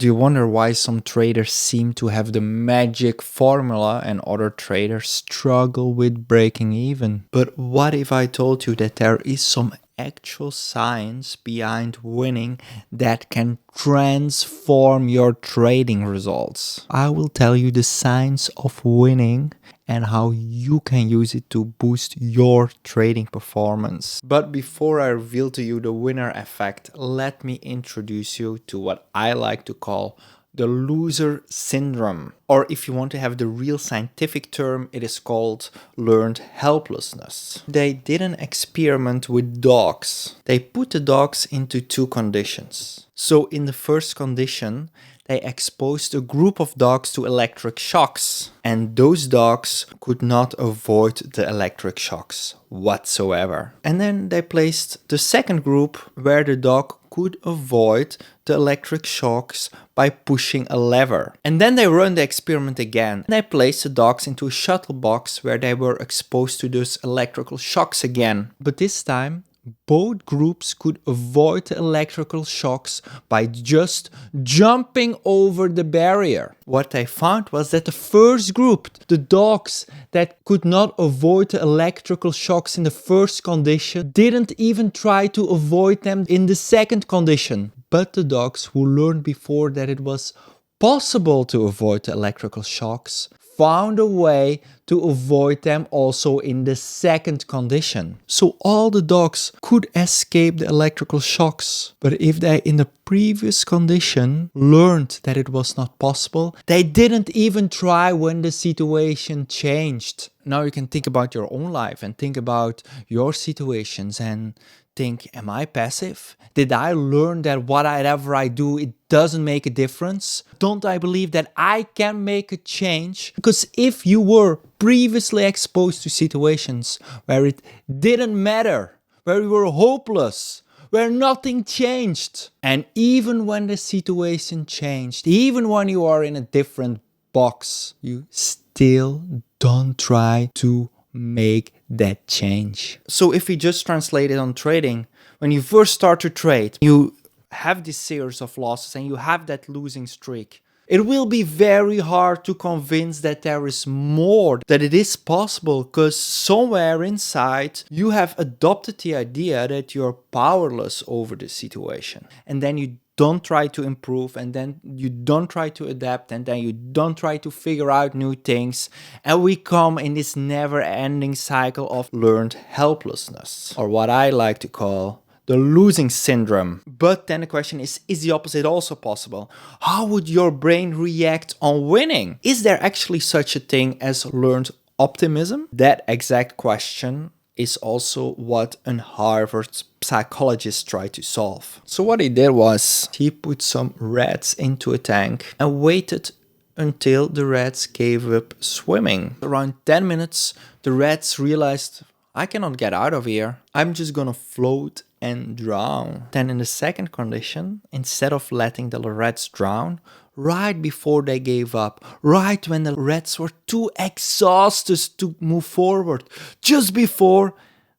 Do you wonder why some traders seem to have the magic formula and other traders struggle with breaking even? But what if I told you that there is some actual science behind winning that can transform your trading results? I will tell you the science of winning and how you can use it to boost your trading performance. But before I reveal to you the winner effect, let me introduce you to what I like to call the loser syndrome. Or if you want to have the real scientific term, it is called learned helplessness. They did an experiment with dogs. They put the dogs into two conditions. So in the first condition, they exposed a group of dogs to electric shocks, and those dogs could not avoid the electric shocks whatsoever. And then they placed the second group where the dog could avoid the electric shocks by pushing a lever. And then they run the experiment again. They placed the dogs into a shuttle box where they were exposed to those electrical shocks again. But this time, both groups could avoid the electrical shocks by just jumping over the barrier. What they found was that the first group, the dogs that could not avoid the electrical shocks in the first condition, didn't even try to avoid them in the second condition. But the dogs who learned before that it was possible to avoid the electrical shocks found a way to avoid them also in the second condition. So all the dogs could escape the electrical shocks. But if they in the previous condition learned that it was not possible, they didn't even try when the situation changed. Now you can think about your own life and think about your situations and think, am I passive? Did I learn that whatever I do, it doesn't make a difference? Don't I believe that I can make a change? Because if you were previously exposed to situations where it didn't matter, where you were hopeless, where nothing changed, and even when the situation changed, even when you are in a different box, you still don't try to make that change. So if we just translate it on trading, when you first start to trade, you have this series of losses and you have that losing streak. It will be very hard to convince that there is more, that it is possible, because somewhere inside you have adopted the idea that you're powerless over the situation. And then you don't try to improve, and then you don't try to adapt, and then you don't try to figure out new things, and we come in this never-ending cycle of learned helplessness, or what I like to call the losing syndrome. But then the question is the opposite also possible? How would your brain react on winning? Is there actually such a thing as learned optimism? That exact question is also what a Harvard psychologist tried to solve. So what he did was he put some rats into a tank and waited until the rats gave up swimming. Around 10 minutes, the rats realized, I cannot get out of here. I'm just gonna float and drown. Then in the second condition, instead of letting the rats drown, right before they gave up, right when the rats were too exhausted to move forward, just before,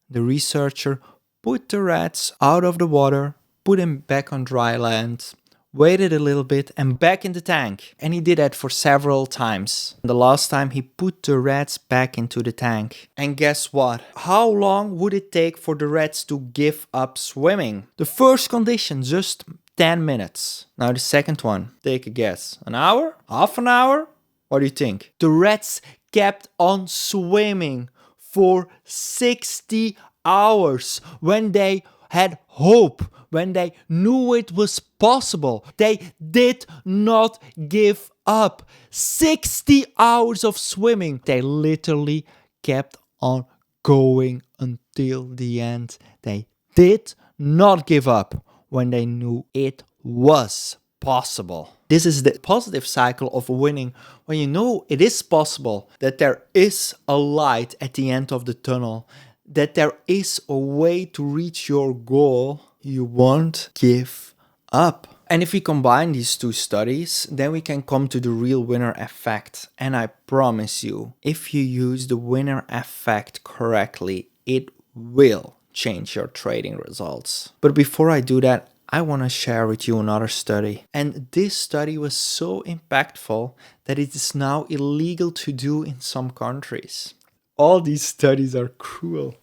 the researcher put the rats out of the water, put them back on dry land, waited a little bit and back in the tank. And he did that for several times. The last time he put the rats back into the tank. And guess what? How long would it take for the rats to give up swimming? The first condition, just 10 minutes. Now the second one, take a guess. An hour? Half an hour? What do you think? The rats kept on swimming for 60 hours when they had hope, when they knew it was possible. They did not give up. 60 hours of swimming. They literally kept on going until the end. They did not give up when they knew it was possible. This is the positive cycle of winning. When you know it is possible, that there is a light at the end of the tunnel, that there is a way to reach your goal, you won't give up. And if we combine these two studies, then we can come to the real winner effect. And I promise you, if you use the winner effect correctly, it will change your trading results. But before I do that, I want to share with you another study. And this study was so impactful that it is now illegal to do in some countries. All these studies are cruel.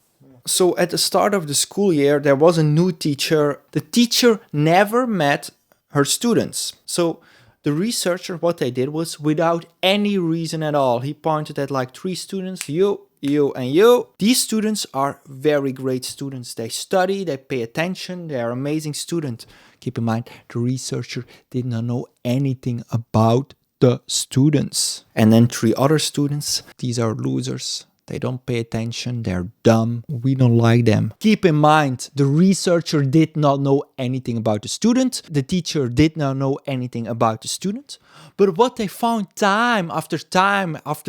So at the start of the school year, there was a new teacher. The teacher never met her students. So the researcher, what they did was, without any reason at all, he pointed at like 3 students, you, and you. These students are very great students. They study, they pay attention, they are amazing students. Keep in mind, the researcher did not know anything about the students. And then 3 other students, these are losers. They don't pay attention, they're dumb, we don't like them. Keep in mind, the researcher did not know anything about the student, the teacher did not know anything about the student, but what they found time after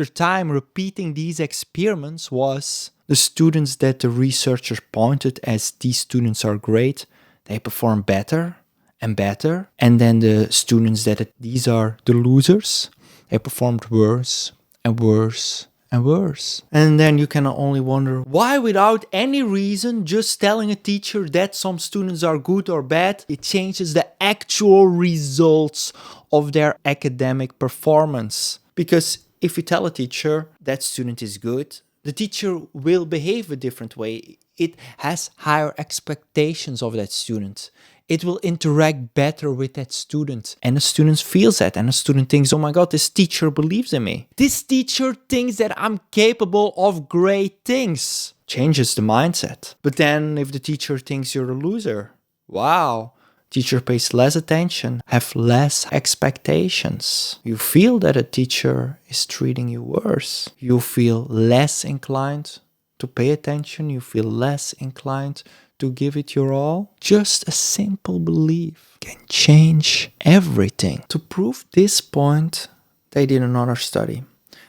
time repeating these experiments was the students that the researcher pointed as these students are great, they perform better and better, and then the students that these are the losers, they performed worse and worse and worse. And then you can only wonder why, without any reason, just telling a teacher that some students are good or bad, it changes the actual results of their academic performance. Because if you tell a teacher that student is good, the teacher will behave a different way. It has higher expectations of that student. It will interact better with that student. And the student feels that. And the student thinks, oh my God, this teacher believes in me. This teacher thinks that I'm capable of great things. Changes the mindset. But then if the teacher thinks you're a loser, wow, teacher pays less attention, have less expectations. You feel that a teacher is treating you worse. You feel less inclined to pay attention. You feel less inclined to give it your all. Just a simple belief can change everything. To prove this point, they did another study.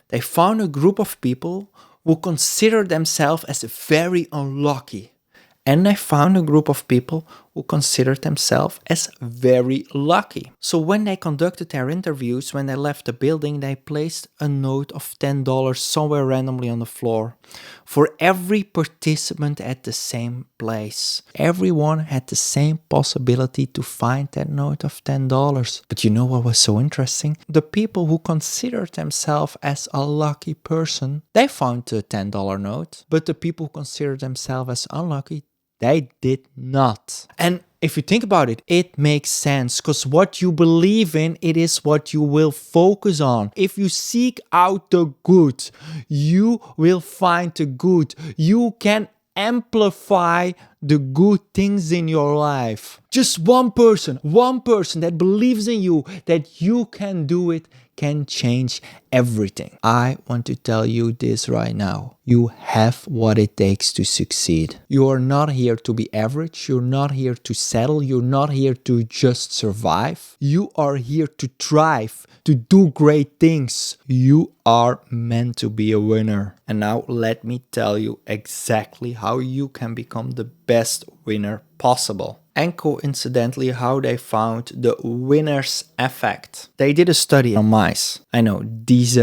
They found a group of people who consider themselves as very unlucky. And they found a group of people who considered themselves as very lucky. So when they conducted their interviews, when they left the building, they placed a note of $10 somewhere randomly on the floor for every participant at the same place. Everyone had the same possibility to find that note of $10. But you know what was so interesting? The people who considered themselves as a lucky person, they found the $10 note. But the people who considered themselves as unlucky, they did not. And if you think about it, it makes sense, because what you believe in, it is what you will focus on. If you seek out the good, you will find the good. You can amplify the good things in your life. Just one person that believes in you, that you can do it, can change everything. I want to tell you this right now. You have what it takes to succeed. You are not here to be average. You're not here to settle. You're not here to just survive. You are here to thrive, to do great things. You are meant to be a winner. And now let me tell you exactly how you can become the best winner possible. And coincidentally, how they found the winner's effect. They did a study on mice. I know, these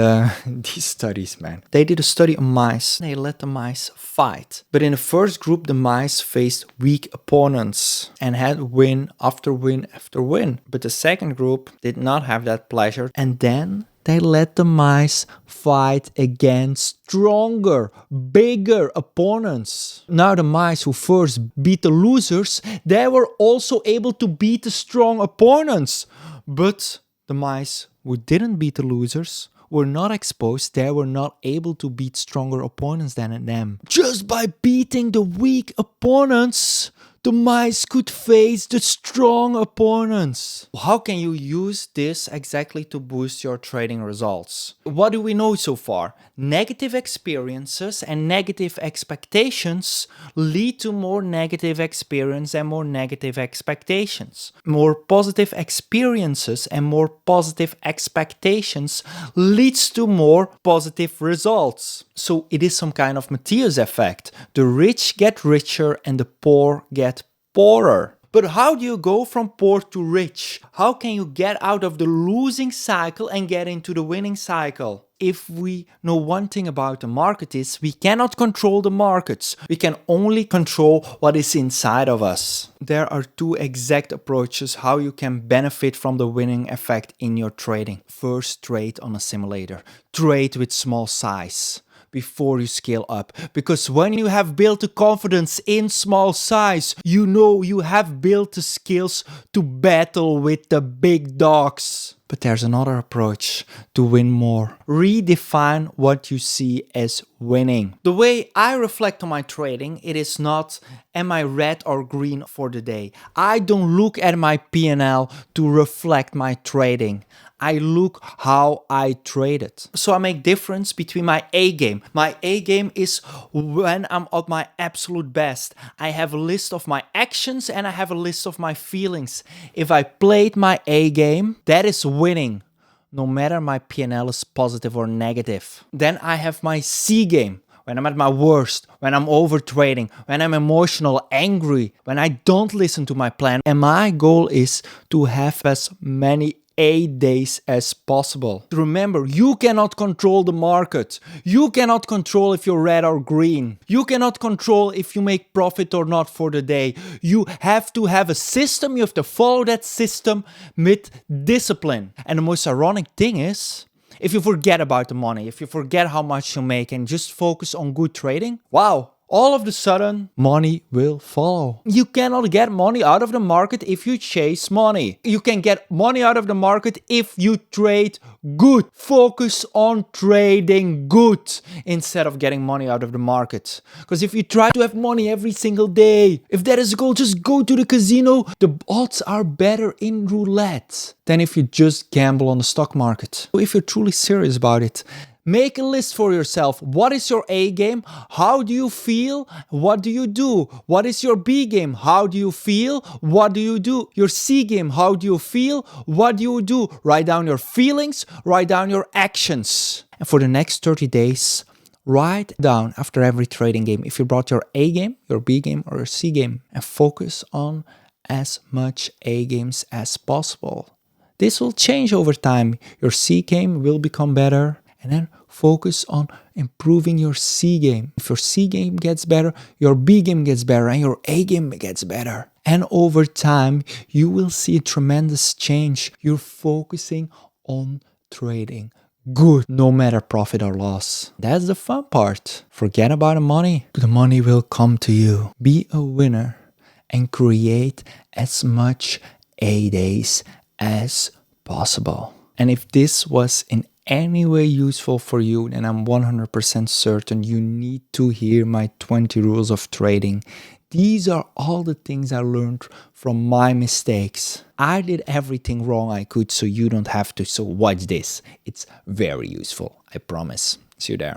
studies, man. They did a study on mice. They let the mice fight. But in the first group, the mice faced weak opponents and had win after win after win. But the second group did not have that pleasure. And then they let the mice fight against stronger, bigger opponents. Now the mice who first beat the losers, they were also able to beat the strong opponents. But the mice who didn't beat the losers were not exposed. They were not able to beat stronger opponents than them. Just by beating the weak opponents, the mice could face the strong opponents. How can you use this exactly to boost your trading results? What do we know so far? Negative experiences and negative expectations lead to more negative experience and more negative expectations. More positive experiences and more positive expectations leads to more positive results. So it is some kind of Matthias effect. The rich get richer and the poor get poorer. But how do you go from poor to rich? How can you get out of the losing cycle and get into the winning cycle? if we know one thing about the market is we cannot control the markets. We can only control what is inside of us. There are two exact approaches how you can benefit from the winning effect in your trading. First, trade on a simulator. Trade with small size before you scale up, because when you have built the confidence in small size, you know you have built the skills to battle with the big dogs. But there's another approach to win more. Redefine what you see as winning. The way I reflect on my trading, it is not am I red or green for the day. I don't look at my P&L to reflect my trading. I look how I traded. So I make difference between my A game. My A game is when I'm at my absolute best. I have a list of my actions and I have a list of my feelings. If I played my A game, that is winning. No matter my P&L is positive or negative. Then I have my C game. When I'm at my worst, when I'm over trading, when I'm emotional, angry, when I don't listen to my plan. And my goal is to have as many A days as possible. Remember, you cannot control the market. You cannot control if you're red or green. You cannot control if you make profit or not for the day. You have to have a system. You have to follow that system with discipline. And the most ironic thing is, if you forget about the money, if you forget how much you make and just focus on good trading, wow, all of a sudden, money will follow. You cannot get money out of the market if you chase money. You can get money out of the market if you trade good. Focus on trading good instead of getting money out of the market. Because if you try to have money every single day, if that is a goal, just go to the casino. The odds are better in roulette than if you just gamble on the stock market. So if you're truly serious about it, make a list for yourself. What is your A game? How do you feel? What do you do? What is your B game? How do you feel? What do you do? Your C game, how do you feel? What do you do? Write down your feelings, write down your actions. And for the next 30 days, write down after every trading game if you brought your A game, your B game, or your C game, and focus on as much A games as possible. This will change over time. Your C game will become better. And then focus on improving your C game. If your C game gets better, your B game gets better, and your A game gets better. And over time, you will see a tremendous change. You're focusing on trading good, no matter profit or loss. That's the fun part. Forget about the money. The money will come to you. Be a winner and create as much A days as possible. And if this was in any way useful for you, then I'm 100% certain you need to hear my 20 rules of trading. These are all the things I learned from my mistakes. I did everything wrong I could, so you don't have to. So watch this. It's very useful, I promise. See you there.